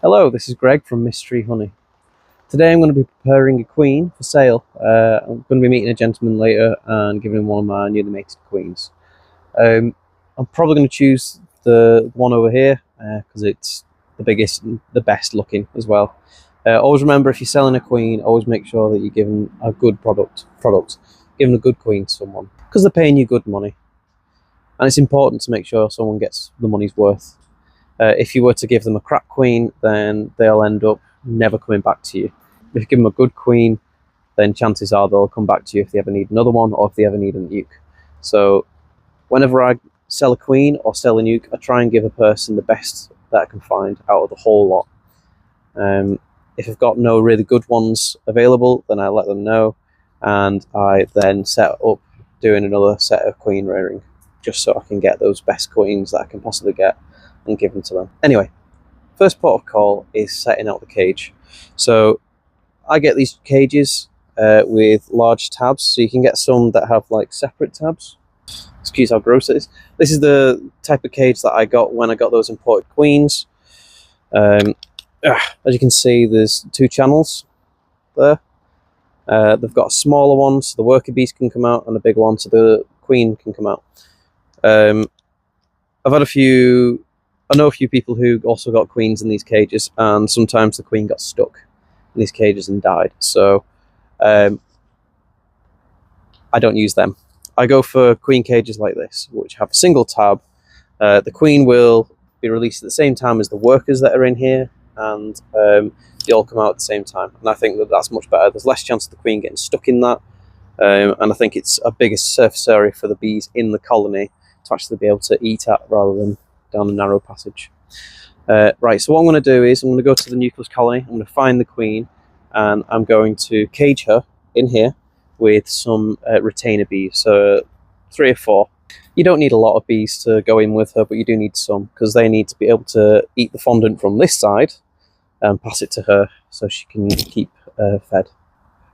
Hello, this is Greg from Mystery Honey. Today I'm going to be preparing a queen for sale. I'm going to be meeting a gentleman later and giving him one of my newly mated queens. I'm probably going to choose the one over here because it's the biggest and the best looking as well. Always remember, if you're selling a queen, always make sure that you're giving a good product, giving a good queen to someone, because they're paying you good money. And it's important to make sure someone gets the money's worth. If you were to give them a crap queen, then they'll end up never coming back to you. If you give them a good queen, then chances are they'll come back to you if they ever need another one or if they ever need a nuke. So whenever I sell a queen or sell a nuke, I try and give a person the best that I can find out of the whole lot. If I've got no really good ones available, then I let them know, and I then set up doing another set of queen rearing, just so I can get those best queens that I can possibly get and give them to them. Anyway, first port of call is setting out the cage. So I get these cages with large tabs, so you can get some that have like separate tabs. Excuse how gross it is. This is the type of cage that I got when I got those imported queens. As you can see, there's two channels there. They've got a smaller one so the worker bees can come out, and a big one so the queen can come out. I know a few people who also got queens in these cages, and sometimes the queen got stuck in these cages and died. So I don't use them. I go for queen cages like this, which have a single tab. The queen will be released at the same time as the workers that are in here, and they all come out at the same time. And I think that that's much better. There's less chance of the queen getting stuck in that, and I think it's a bigger surface area for the bees in the colony to actually be able to eat at, rather than down a narrow passage. Right, so what I'm going to do is I'm going to go to the nucleus colony, I'm going to find the queen, and I'm going to cage her in here with some retainer bees, so 3 or 4. You don't need a lot of bees to go in with her, but you do need some, because they need to be able to eat the fondant from this side and pass it to her so she can keep fed.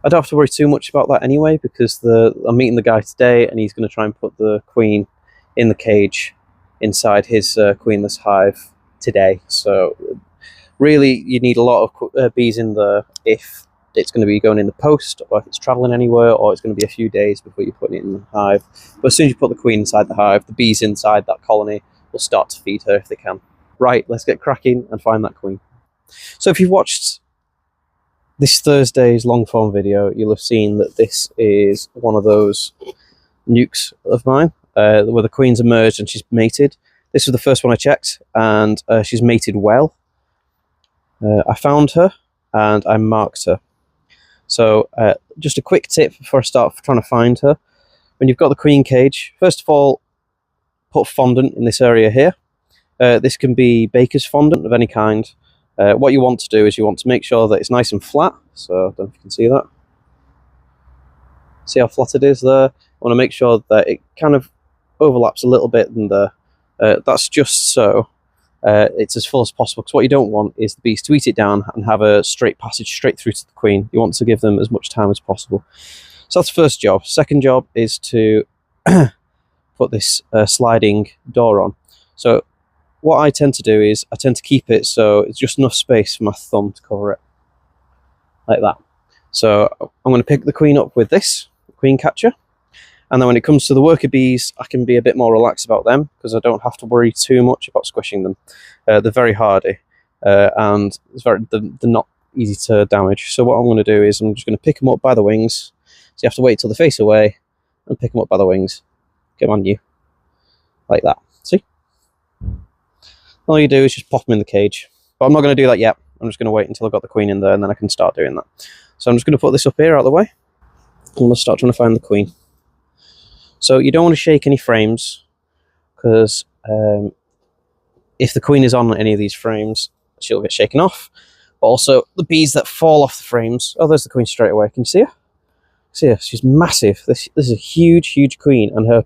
I don't have to worry too much about that anyway, because I'm meeting the guy today, and he's going to try and put the queen in the cage inside his queenless hive today. So really you need a lot of bees in there if it's going to be going in the post, or if it's traveling anywhere, or it's going to be a few days before you're putting it in the hive. But as soon as you put the queen inside the hive, the bees inside that colony will start to feed her if they can. Right, let's get cracking and find that queen. So if you've watched this Thursday's long form video, you'll have seen that this is one of those nukes of mine, where the queen's emerged and she's mated. This was the first one I checked, and she's mated well. I found her and I marked her. So just a quick tip before I start trying to find her. When you've got the queen cage, first of all, put fondant in this area here. This can be baker's fondant of any kind. What you want to do is you want to make sure that it's nice and flat. So I don't know if you can see that. See how flat it is there? I want to make sure that it kind of overlaps a little bit in there. That's just so it's as full as possible, because what you don't want is the bees to eat it down and have a straight passage straight through to the queen. You want to give them as much time as possible. So that's the first job. Second job is to put this sliding door on. So what I tend to do is I tend to keep it so it's just enough space for my thumb to cover it, like that. So I'm going to pick the queen up with this queen catcher. And then when it comes to the worker bees, I can be a bit more relaxed about them, because I don't have to worry too much about squishing them. They're very hardy, and they're not easy to damage. So what I'm going to do is I'm just going to pick them up by the wings. So you have to wait till they're face away and pick them up by the wings. Get on you. Like that. See? All you do is just pop them in the cage. But I'm not going to do that yet. I'm just going to wait until I've got the queen in there, and then I can start doing that. So I'm just going to put this up here out of the way. I'm going to start trying to find the queen. So you don't want to shake any frames, because if the queen is on any of these frames, she'll get shaken off. But also the bees that fall off the frames. Oh, there's the queen straight away. Can you see her? See her? She's massive. This is a huge, huge queen, and her.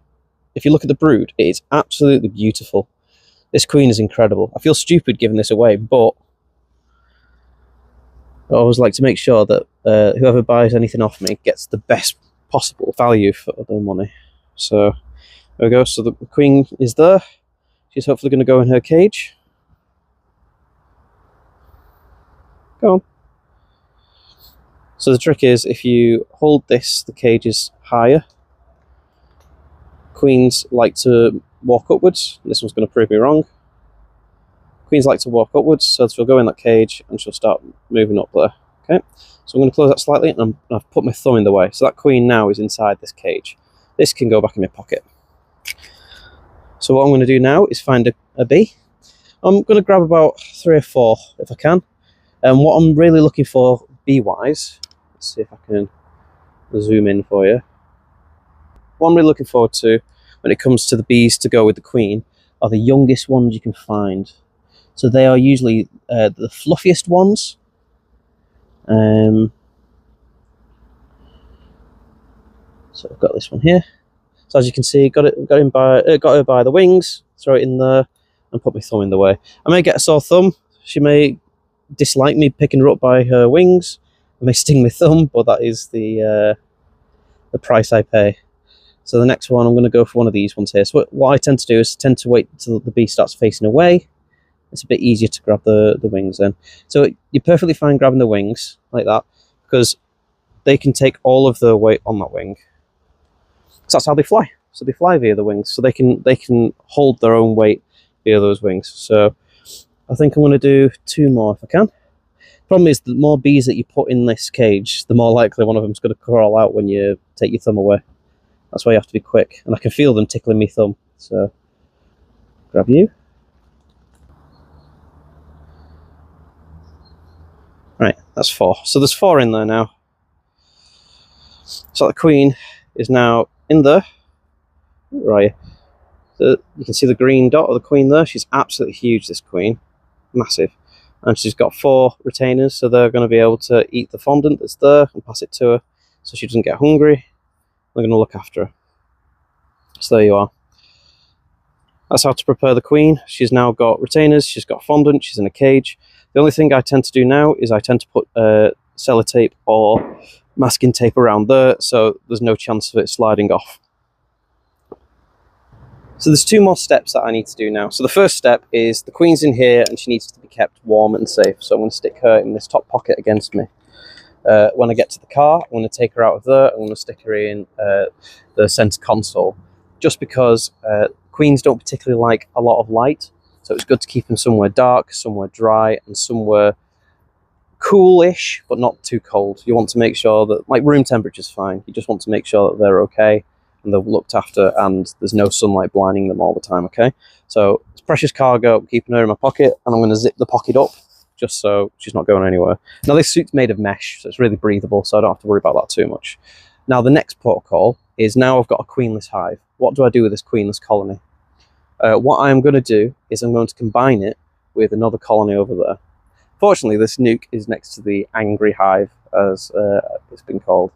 If you look at the brood, it is absolutely beautiful. This queen is incredible. I feel stupid giving this away, but I always like to make sure that whoever buys anything off me gets the best possible value for their money. So there we go. So the queen is there. She's hopefully going to go in her cage. Go on. So the trick is, if you hold this, the cage is higher. Queens like to walk upwards. This one's going to prove me wrong. Queens like to walk upwards, so she'll go in that cage and she'll start moving up there. Okay, so I'm going to close that slightly, and I've put my thumb in the way. So that queen now is inside this cage. This can go back in my pocket. So what I'm going to do now is find a bee. I'm going to grab about 3 or 4 if I can. And what I'm really looking for bee-wise, let's see if I can zoom in for you. What I'm really looking forward to when it comes to the bees to go with the queen are the youngest ones you can find. So they are usually the fluffiest ones. So I've got this one here. So as you can see, got her by the wings, throw it in there, and put my thumb in the way. I may get a sore thumb. She may dislike me picking her up by her wings. I may sting my thumb, but that is the price I pay. So the next one, I'm going to go for one of these ones here. So what I tend to do is tend to wait until the bee starts facing away. It's a bit easier to grab the wings then. So you're perfectly fine grabbing the wings like that, because they can take all of the weight on that wing. Because that's how they fly. So they fly via the wings. So they can hold their own weight via those wings. So I think I'm going to do 2 more if I can. Problem is, the more bees that you put in this cage, the more likely one of them's going to crawl out when you take your thumb away. That's why you have to be quick. And I can feel them tickling my thumb. So grab you. Right, that's 4. So there's 4 in there now. So the queen is now in there. Where are you? So you can see the green dot of the queen there. She's absolutely huge, this queen. Massive. And she's got 4 retainers, so they're going to be able to eat the fondant that's there and pass it to her so she doesn't get hungry. We're going to look after her. So there you are. That's how to prepare the queen. She's now got retainers, she's got fondant, she's in a cage. The only thing I tend to do now is I tend to put sellotape or masking tape around there, so there's no chance of it sliding off. So there's 2 more steps that I need to do now. So the first step is the queen's in here and she needs to be kept warm and safe. So I'm going to stick her in this top pocket against me. When I get to the car, I'm going to take her out of there. I'm going to stick her in the centre console, just because queens don't particularly like a lot of light. So it's good to keep them somewhere dark, somewhere dry, and somewhere cool-ish, but not too cold. You want to make sure that, like, room temperature's fine. You just want to make sure that they're okay and they're looked after and there's no sunlight blinding them all the time, okay? So it's precious cargo. I'm keeping her in my pocket, and I'm going to zip the pocket up just so she's not going anywhere. Now, this suit's made of mesh, so it's really breathable, so I don't have to worry about that too much. Now, the next protocol is, now I've got a queenless hive. What do I do with this queenless colony? What I'm going to do is I'm going to combine it with another colony over there. Fortunately, this nuke is next to the angry hive, as it's been called.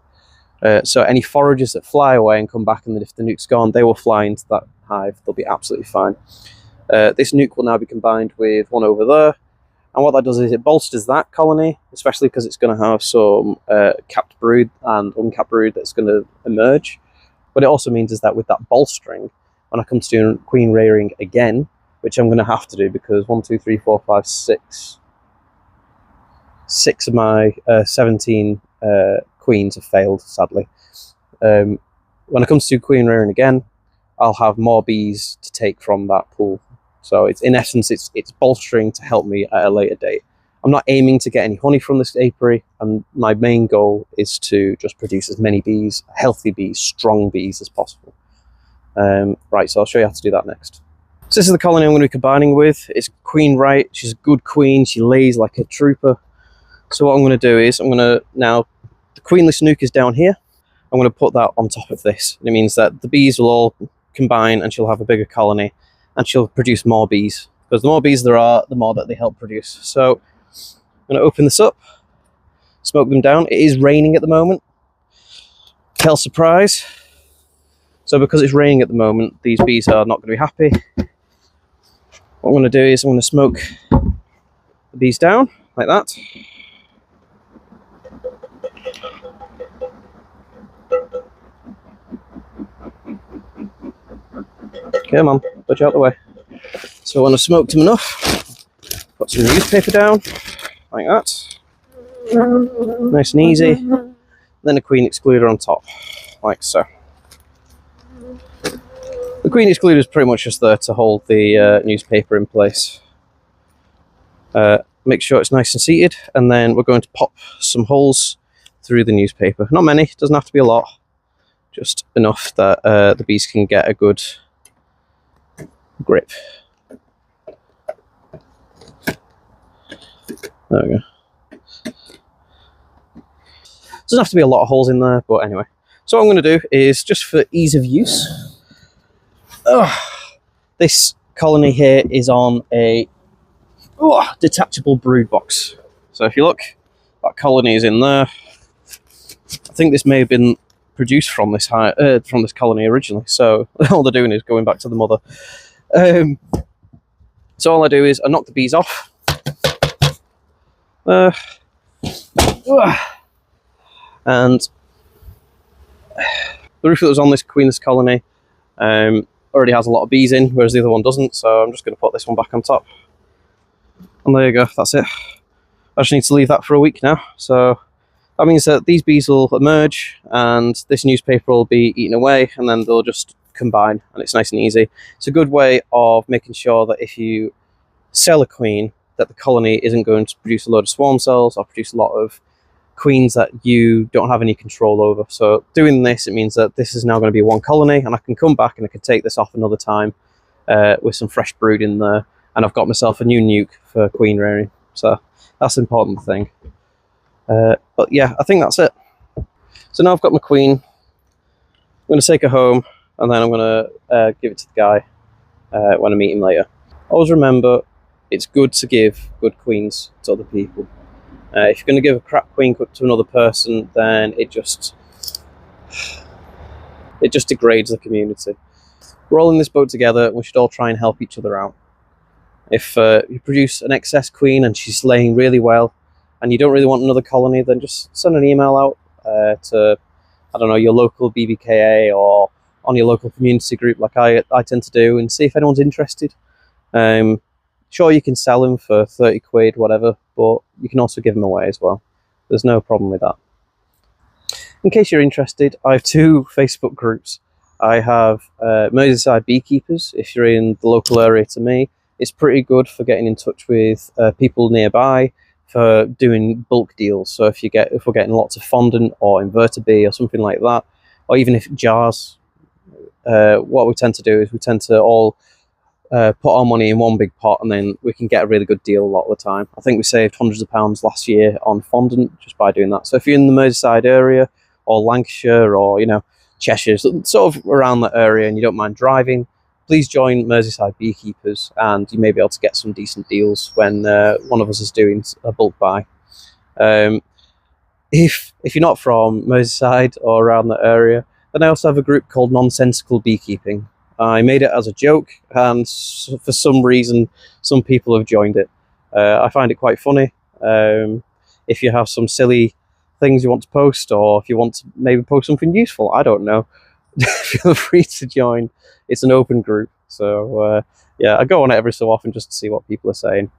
So any foragers that fly away and come back, and then if the nuke's gone, they will fly into that hive. They'll be absolutely fine. This nuke will now be combined with one over there. And what that does is it bolsters that colony, especially because it's going to have some capped brood and uncapped brood that's going to emerge. What it also means is that with that bolstering, when I come to doing queen rearing again, which I'm going to have to do because 1, 2, 3, 4, 5, 6 of my 17 queens have failed, sadly. When I come to do queen rearing again, I'll have more bees to take from that pool. So it's, in essence, it's bolstering to help me at a later date. I'm not aiming to get any honey from this apiary, and my main goal is to just produce as many bees, healthy bees, strong bees as possible. Right, so I'll show you how to do that next. So this is the colony I'm going to be combining with. It's Queen Right. She's a good queen. She lays like a trooper. So what I'm going to do is, now the queenless nuke is down here. I'm going to put that on top of this. It means that the bees will all combine and she'll have a bigger colony and she'll produce more bees. Because the more bees there are, the more that they help produce. So I'm going to open this up, smoke them down. It is raining at the moment. Hell surprise. So because it's raining at the moment, these bees are not going to be happy. What I'm going to do is I'm going to smoke the bees down like that. Come on, put you out the way. So when I've smoked them enough, put some newspaper down like that. Nice and easy. Then a queen excluder on top, like so. The queen excluder is pretty much just there to hold the newspaper in place. Make sure it's nice and seated, and then we're going to pop some holes through the newspaper. Not many, doesn't have to be a lot, just enough that the bees can get a good grip. There we go. Doesn't have to be a lot of holes in there, but anyway. So what I'm going to do is, just for ease of use, this colony here is on a detachable brood box. So if you look, that colony is in there. I think this may have been produced from this colony originally. So all they're doing is going back to the mother. So all I do is I knock the bees off. And the roof that was on this queenless colony already has a lot of bees in, whereas the other one doesn't. So I'm just going to put this one back on top. And there you go, that's it. I just need to leave that for a week now. So that means that these bees will emerge and this newspaper will be eaten away, and then they'll just combine, and it's nice and easy. It's a good way of making sure that if you sell a queen, that the colony isn't going to produce a load of swarm cells or produce a lot of queens that you don't have any control over. So doing this, it means that this is now going to be one colony, and I can come back and I can take this off another time with some fresh brood in there, and I've got myself a new nuke for queen rearing. So that's an important thing. But yeah, I think that's it. So now I've got my queen. I'm going to take her home, and then I'm going to give it to the guy when I meet him later. Always remember, it's good to give good queens to other people. If you're going to give a crap queen to another person, then it just degrades the community. We're all in this boat together, and we should all try and help each other out. If you produce an excess queen and she's laying really well, and you don't really want another colony, then just send an email out to, I don't know, your local BBKA or on your local community group like I tend to do, and see if anyone's interested. Sure, you can sell them for 30 quid, whatever, but you can also give them away as well. There's no problem with that. In case you're interested, I have 2 Facebook groups. I have Merseyside Beekeepers. If you're in the local area to me, it's pretty good for getting in touch with people nearby for doing bulk deals. So if we're getting lots of fondant or inverter bee or something like that, or even if jars, what we tend to do is we tend to all put our money in one big pot, and then we can get a really good deal a lot of the time. I think we saved hundreds of pounds last year on fondant just by doing that. So if you're in the Merseyside area or Lancashire or, you know, Cheshire, sort of around that area, and you don't mind driving, please join Merseyside Beekeepers, and you may be able to get some decent deals when one of us is doing a bulk buy. If you're not from Merseyside or around that area, then I also have a group called Nonsensical Beekeeping. I made it as a joke, and for some reason, some people have joined it. I find it quite funny. If you have some silly things you want to post, or if you want to maybe post something useful, I don't know, feel free to join. It's an open group. So yeah, I go on it every so often just to see what people are saying.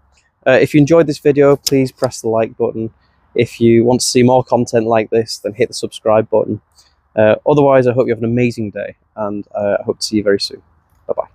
If you enjoyed this video, please press the like button. If you want to see more content like this, then hit the subscribe button. Otherwise, I hope you have an amazing day, and I hope to see you very soon. Bye-bye.